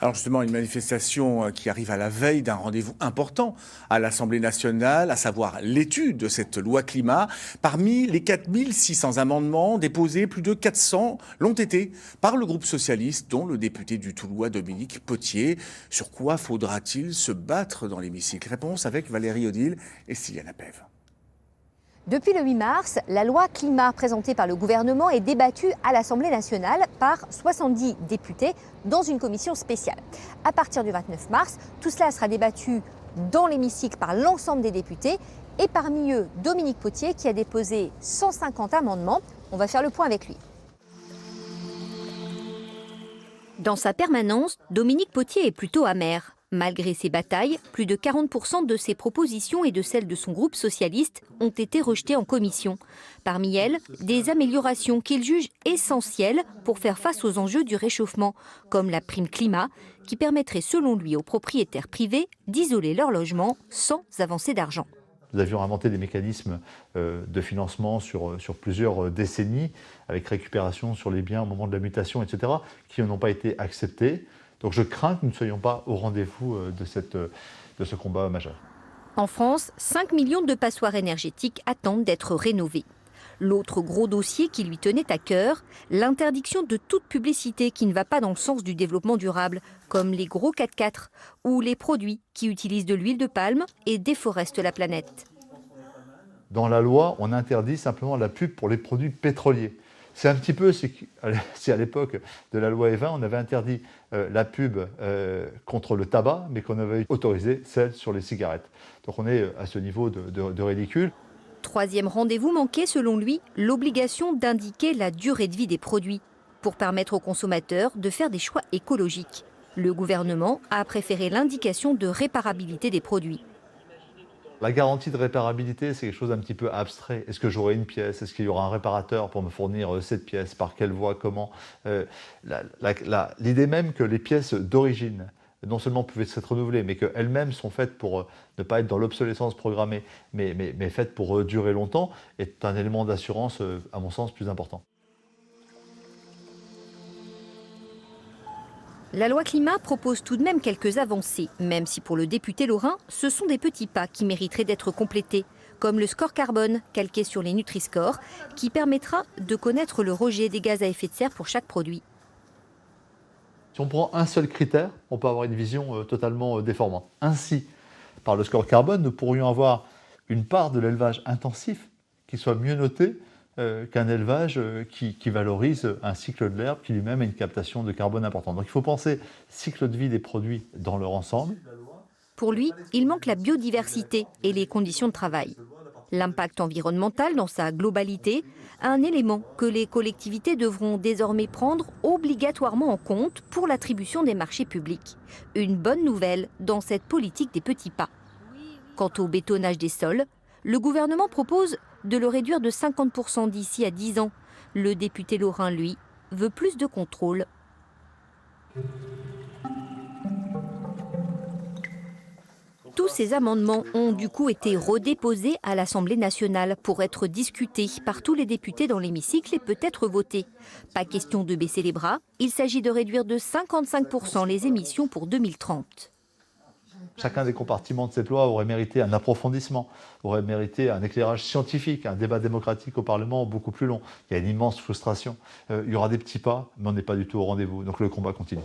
Alors justement, une manifestation qui arrive à la veille d'un rendez-vous important à l'Assemblée nationale, à savoir l'étude de cette loi climat. Parmi les 4600 amendements déposés, plus de 400 l'ont été par le groupe socialiste, dont le député du Toulois Dominique Potier. Sur quoi faudra-t-il se battre dans l'hémicycle? Réponse avec Valérie Odile et Sylviane Apève. Depuis le 8 mars, la loi climat présentée par le gouvernement est débattue à l'Assemblée nationale par 70 députés dans une commission spéciale. À partir du 29 mars, tout cela sera débattu dans l'hémicycle par l'ensemble des députés et parmi eux, Dominique Potier qui a déposé 150 amendements. On va faire le point avec lui. Dans sa permanence, Dominique Potier est plutôt amer. Malgré ses batailles, plus de 40% de ses propositions et de celles de son groupe socialiste ont été rejetées en commission. Parmi elles, des améliorations qu'il juge essentielles pour faire face aux enjeux du réchauffement, comme la prime climat, qui permettrait selon lui aux propriétaires privés d'isoler leur logement sans avancer d'argent. Nous avions inventé des mécanismes de financement sur plusieurs décennies, avec récupération sur les biens au moment de la mutation, etc., qui n'ont pas été acceptés. Donc je crains que nous ne soyons pas au rendez-vous de ce combat majeur. En France, 5 millions de passoires énergétiques attendent d'être rénovées. L'autre gros dossier qui lui tenait à cœur, l'interdiction de toute publicité qui ne va pas dans le sens du développement durable, comme les gros 4x4 ou les produits qui utilisent de l'huile de palme et déforestent la planète. Dans la loi, on interdit simplement la pub pour les produits pétroliers. C'est un petit peu si à l'époque de la loi Evin, on avait interdit la pub contre le tabac, mais qu'on avait autorisé celle sur les cigarettes. Donc on est à ce niveau de ridicule. Troisième rendez-vous manqué selon lui, l'obligation d'indiquer la durée de vie des produits pour permettre aux consommateurs de faire des choix écologiques. Le gouvernement a préféré l'indication de réparabilité des produits. La garantie de réparabilité, c'est quelque chose d'un petit peu abstrait. Est-ce que j'aurai une pièce? Est-ce qu'il y aura un réparateur pour me fournir cette pièce? Par quelle voie? Comment? L'idée même que les pièces d'origine, non seulement pouvaient être renouvelées, mais qu'elles-mêmes sont faites pour ne pas être dans l'obsolescence programmée, mais faites pour durer longtemps, est un élément d'assurance, à mon sens, plus important. La loi climat propose tout de même quelques avancées, même si pour le député lorrain, ce sont des petits pas qui mériteraient d'être complétés, comme le score carbone calqué sur les Nutri-Score, qui permettra de connaître le rejet des gaz à effet de serre pour chaque produit. Si on prend un seul critère, on peut avoir une vision totalement déformante. Ainsi, par le score carbone, nous pourrions avoir une part de l'élevage intensif qui soit mieux notée qu'un élevage qui valorise un cycle de l'herbe qui lui-même a une captation de carbone importante. Donc il faut penser cycle de vie des produits dans leur ensemble. Pour lui, il manque la biodiversité et les conditions de travail. L'impact environnemental dans sa globalité, un élément que les collectivités devront désormais prendre obligatoirement en compte pour l'attribution des marchés publics. Une bonne nouvelle dans cette politique des petits pas. Quant au bétonnage des sols, le gouvernement propose de le réduire de 50% d'ici à 10 ans. Le député lorrain, lui, veut plus de contrôle. Tous ces amendements ont du coup été redéposés à l'Assemblée nationale pour être discutés par tous les députés dans l'hémicycle et peut-être votés. Pas question de baisser les bras, il s'agit de réduire de 55% les émissions pour 2030. Chacun des compartiments de cette loi aurait mérité un approfondissement, aurait mérité un éclairage scientifique, un débat démocratique au Parlement beaucoup plus long. Il y a une immense frustration. Il y aura des petits pas, mais on n'est pas du tout au rendez-vous. Donc le combat continue.